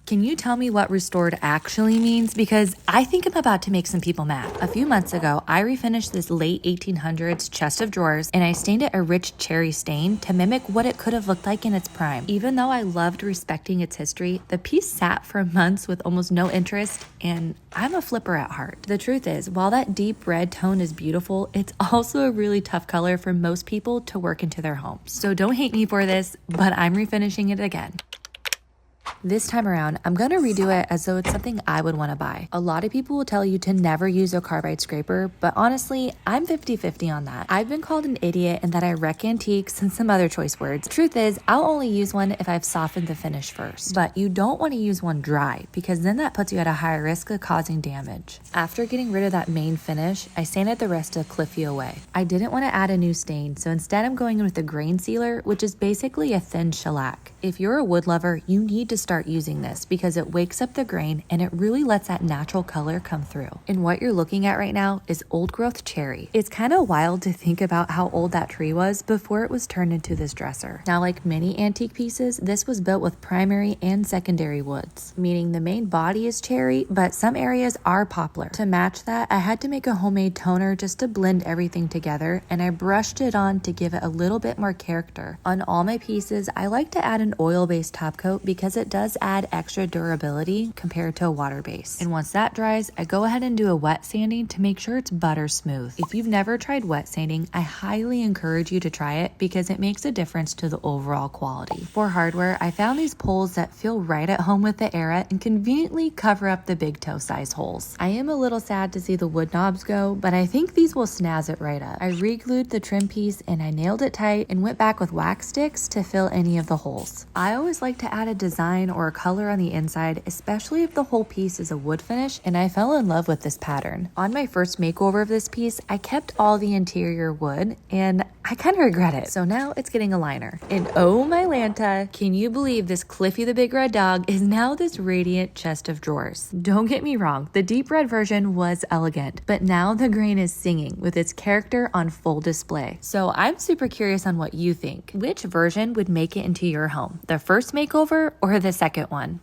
Can you tell me what restored actually means? Because I think I'm about to make some people mad. A few months ago, I refinished this late 1800s chest of drawers and I stained it a rich cherry stain to mimic what it could have looked like in its prime. Even though I loved respecting its history, the piece sat for months with almost no interest, and I'm a flipper at heart. The truth is, while that deep red tone is beautiful, it's also a really tough color for most people to work into their homes. So don't hate me for this, but I'm refinishing it again. This time around, I'm gonna redo it as though it's something I would want to buy. A lot of people will tell you to never use a carbide scraper, but honestly, I'm 50-50 on that. I've been called an idiot and that I wreck antiques and some other choice words. Truth is, I'll only use one if I've softened the finish first. But you don't want to use one dry, because then that puts you at a higher risk of causing damage. After getting rid of that main finish, I sanded the rest of Cliffy away. I didn't want to add a new stain, so instead I'm going in with a grain sealer, which is basically a thin shellac. If you're a wood lover, you need to start using this because it wakes up the grain and it really lets that natural color come through. And what you're looking at right now is old growth cherry. It's kind of wild to think about how old that tree was before it was turned into this dresser. Now, like many antique pieces, this was built with primary and secondary woods, meaning the main body is cherry, but some areas are poplar. To match that, I had to make a homemade toner just to blend everything together, and I brushed it on to give it a little bit more character. On all my pieces, I like to add an oil-based top coat because it does add extra durability compared to a water base. And once that dries, I go ahead and do a wet sanding to make sure it's butter smooth. If you've never tried wet sanding, I highly encourage you to try it because it makes a difference to the overall quality. For hardware, I found these poles that feel right at home with the era and conveniently cover up the big toe size holes. I am a little sad to see the wood knobs go, but I think these will snazz it right up. I re-glued the trim piece and I nailed it tight and went back with wax sticks to fill any of the holes. I always like to add a design or a color on the inside, especially if the whole piece is a wood finish, and I fell in love with this pattern. On my first makeover of this piece, I kept all the interior wood and I kind of regret it. So now it's getting a liner. And oh my Lanta, can you believe this Cliffy the Big Red Dog is now this radiant chest of drawers? Don't get me wrong, the deep red version was elegant, but now the grain is singing with its character on full display. So I'm super curious on what you think. Which version would make it into your home? The first makeover or the second one?